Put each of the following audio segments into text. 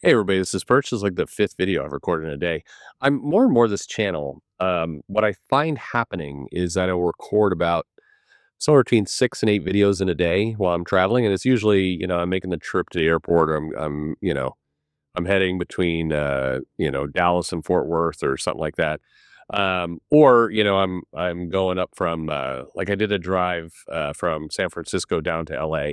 Hey everybody, this is Perch. This is like the fifth video I've recorded in a day. I'm more and more this channel. What I find happening is that I'll record about somewhere between 6 and 8 videos in a day while I'm traveling, and it's usually I'm making the trip to the airport, or I'm heading between Dallas and Fort Worth or something like that. Or I'm going up from like I did a drive from San Francisco down to LA.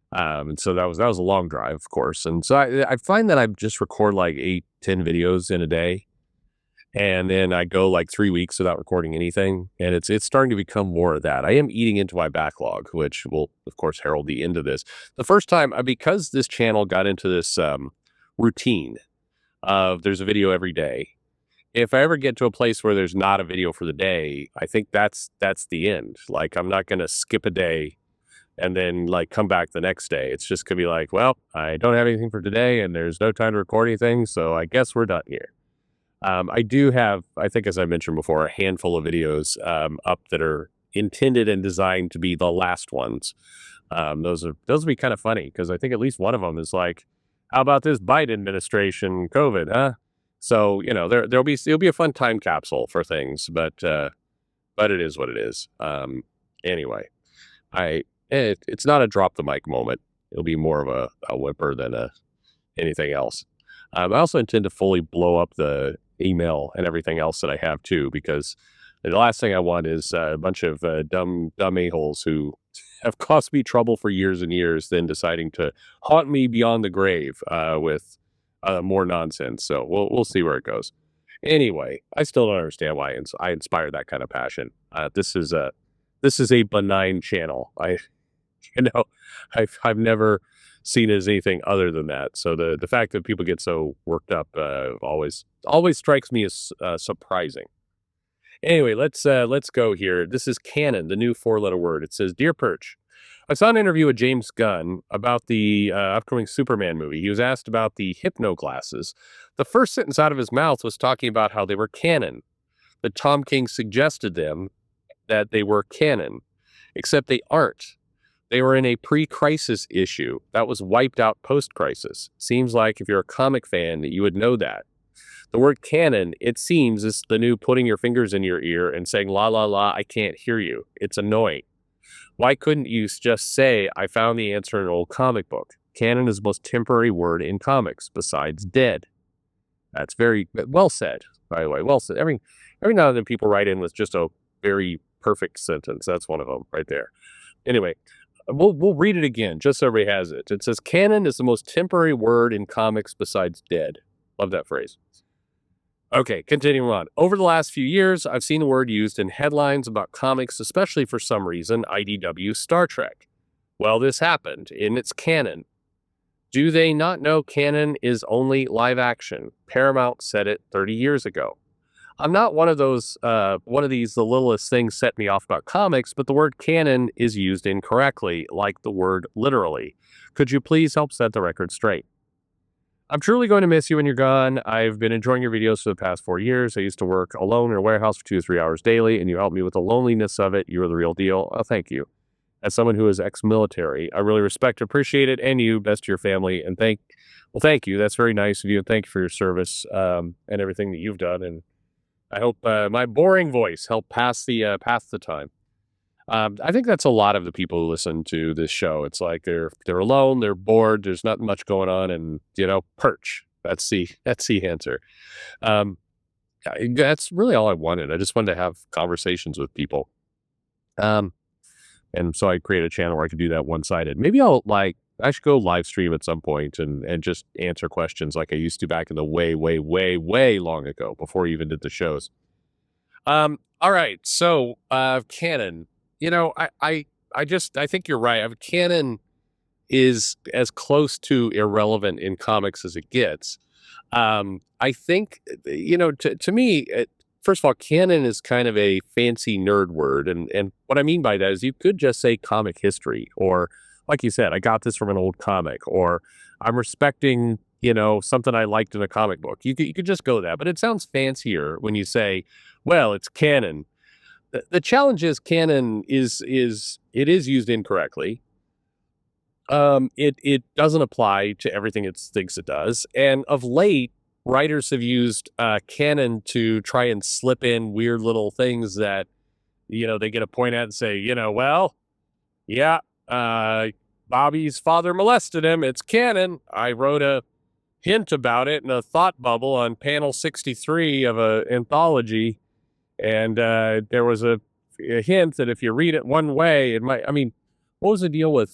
And so that was a long drive, of course. And so I find that I just record like 8, 10 videos in a day. And then I go like 3 weeks without recording anything. And it's starting to become more of that. I am eating into my backlog, which will, of course, herald the end of this. The first time, because this channel got into this routine of there's a video every day. If I ever get to a place where there's not a video for the day, I think that's the end. Like I'm not going to skip a day and then like come back the next day. It's just gonna be like, well, I don't have anything for today and there's no time to record anything. So I guess we're done here. I do have, I think, as I mentioned before, a handful of videos up that are intended and designed to be the last ones. Those will be kind of funny because I think at least one of them is like, how about this Biden administration COVID, huh? So, it'll be a fun time capsule for things, but it is what it is. Anyway, I it's not a drop the mic moment. It'll be more of a whimper than anything else. I also intend to fully blow up the email and everything else that I have too, because the last thing I want is a bunch of dumb a-holes who have caused me trouble for years and years, then deciding to haunt me beyond the grave with more nonsense. So we'll see where it goes. Anyway, I still don't understand why I inspire that kind of passion. This is a benign channel. You know, I've never seen it as anything other than that. So the fact that people get so worked up always strikes me as surprising. Anyway, let's go here. This is canon, the new four-letter word. It says, "Dear Perch, I saw an interview with James Gunn about the upcoming Superman movie. He was asked about the hypno glasses. The first sentence out of his mouth was talking about how they were canon. That Tom King suggested them that they were canon, except they aren't. They were in a pre-crisis issue that was wiped out post-crisis. Seems like if you're a comic fan, you would know that. The word canon, it seems, is the new putting your fingers in your ear and saying, la, la, la, I can't hear you. It's annoying. Why couldn't you just say, I found the answer in an old comic book? Canon is the most temporary word in comics, besides dead." That's very well said, by the way. Well said. Every now and then people write in with just a very perfect sentence. That's one of them right there. Anyway, we'll read it again just so everybody has it. It says, "Canon is the most temporary word in comics besides dead." Love that phrase. Okay, continuing on. "Over the last few years, I've seen the word used in headlines about comics, especially for some reason, IDW Star Trek. Well, this happened, and it's canon. Do they not know canon is only live action? Paramount said it 30 years ago. I'm not one of these, the littlest things set me off about comics, but the word canon is used incorrectly, like the word literally. Could you please help set the record straight? I'm truly going to miss you when you're gone. I've been enjoying your videos for the past 4 years. I used to work alone in a warehouse for 2 or 3 hours daily, and you helped me with the loneliness of it. You were the real deal. Oh, thank you. As someone who is ex-military, I really respect and appreciate it, and you, best to your family, and thank you. That's very nice of you, and thank you for your service and everything that you've done, and I hope my boring voice helped pass the time. I think that's a lot of the people who listen to this show. It's like they're alone, they're bored, there's not much going on, and Perch. That's the answer. Um, that's really all I wanted. I just wanted to have conversations with people. And so I created a channel where I could do that one-sided. Maybe I should go live stream at some point and just answer questions like I used to back in the way, way, way, way long ago before I even did the shows. All right. So, canon, I think you're right. Canon is as close to irrelevant in comics as it gets. I think, to me, first of all, canon is kind of a fancy nerd word. And what I mean by that is you could just say comic history, or like you said, I got this from an old comic, or I'm respecting, something I liked in a comic book. You could just go that, but it sounds fancier when you say, well, it's canon. The challenge is canon is used incorrectly. It doesn't apply to everything it thinks it does, and of late, writers have used canon to try and slip in weird little things that they get a point at and say, well, yeah, uh, Bobby's father molested him. It's canon. I wrote a hint about it in a thought bubble on panel 63 of a anthology, and there was a hint that if you read it one way, it might. I mean, what was the deal with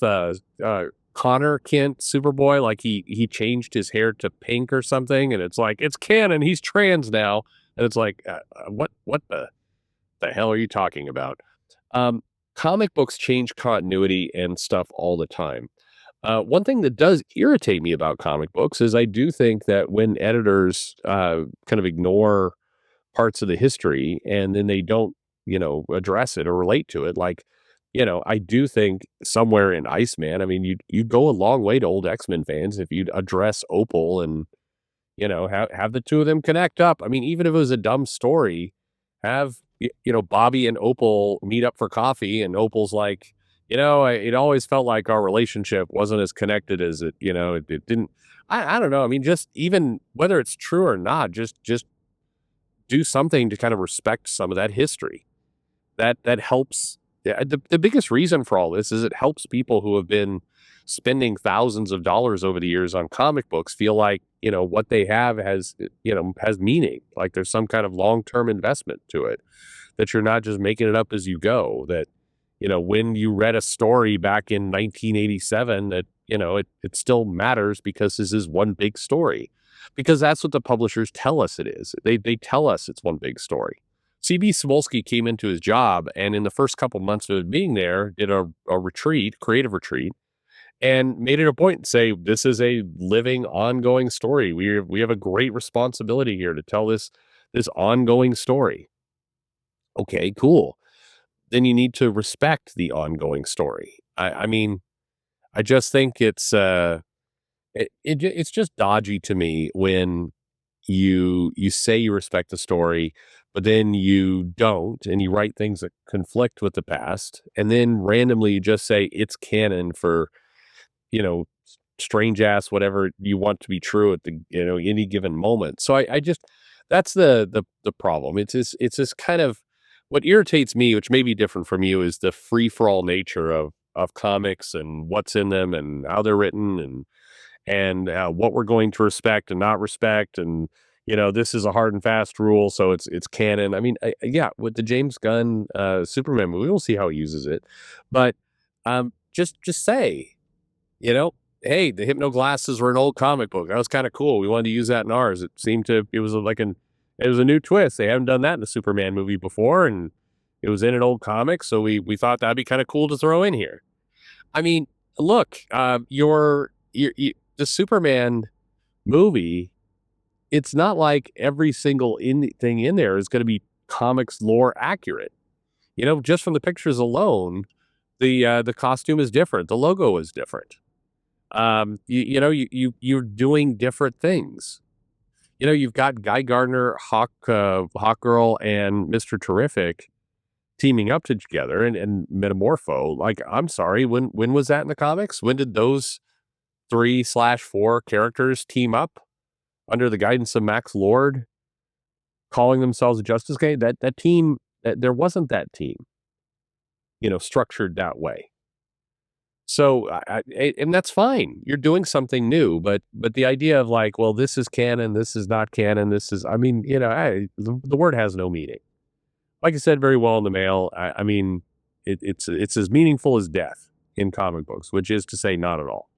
Connor Kent Superboy? Like he changed his hair to pink or something, and it's like it's canon. He's trans now, and it's like what the hell are you talking about? Um, Comic books change continuity and stuff all the time. One thing that does irritate me about comic books is I do think that when editors kind of ignore parts of the history and then they don't, address it or relate to it, like, I do think somewhere in Iceman, I mean, you'd go a long way to old X-Men fans if you'd address Opal and have the two of them connect up. I mean, even if it was a dumb story, have Bobby and Opal meet up for coffee, and Opal's like, it always felt like our relationship wasn't as connected as it didn't. I don't know. I mean, just even whether it's true or not, just do something to kind of respect some of that history. That helps. Yeah, the biggest reason for all this is it helps people who have been spending thousands of dollars over the years on comic books feel like, what they have has meaning. Like there's some kind of long-term investment to it, that you're not just making it up as you go, that, when you read a story back in 1987, that, it still matters because this is one big story, because that's what the publishers tell us it is. They tell us it's one big story. CB Smolsky came into his job, and in the first couple months of being there, did a retreat, creative retreat, and made it a point to say, this is a living, ongoing story. We have a great responsibility here to tell this ongoing story. Okay, cool. Then you need to respect the ongoing story. I mean, I just think it's just dodgy to me when you say you respect the story, but then you don't, and you write things that conflict with the past, and then randomly you just say it's canon for strange ass whatever you want to be true at the any given moment. So I just that's the problem. It's this kind of what irritates me, which may be different from you, is the free for all nature of comics and what's in them and how they're written and what we're going to respect and not respect, and this is a hard and fast rule, so it's canon. I mean, yeah, with the James Gunn Superman movie, we'll see how he uses it, but just say, you know, hey, the hypno glasses were an old comic book. That was kind of cool. We wanted to use that in ours. It was it was a new twist. They haven't done that in a Superman movie before, and it was in an old comic, so we thought that'd be kind of cool to throw in here. I mean, look, the Superman movie. It's not like every single thing in there is going to be comics lore accurate. Just from the pictures alone, the costume is different. The logo is different. You're doing different things. You've got Guy Gardner, Hawk Girl, and Mr. Terrific teaming up together and Metamorpho. Like, I'm sorry, when was that in the comics? When did those 3/4 characters team up under the guidance of Max Lord, calling themselves a Justice Gang? That team, there wasn't that team, structured that way. So, and that's fine. You're doing something new, but the idea of like, well, this is canon, this is not canon, this is, I mean, the word has no meaning. Like I said, very well in the mail. I mean, it's as meaningful as death in comic books, which is to say, not at all.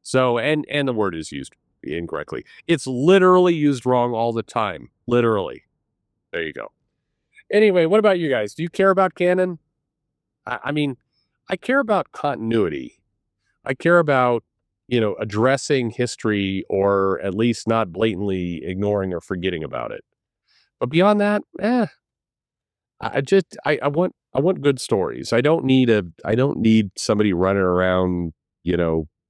So, and the word is used incorrectly. It's literally used wrong all the time. Literally. There you go. Anyway, what about you guys? Do you care about canon? I mean, I care about continuity. I care about, addressing history, or at least not blatantly ignoring or forgetting about it. But beyond that, I want good stories. I don't need somebody running around,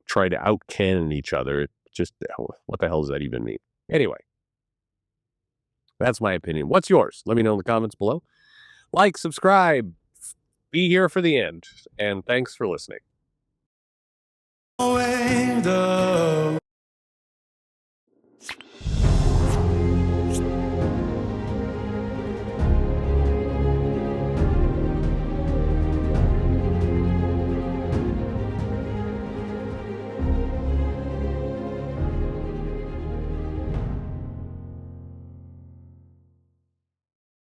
trying to out canon each other. It just, what the hell does that even mean? Anyway, that's my opinion. What's yours? Let me know in the comments below. Like, subscribe, be here for the end, and thanks for listening. away the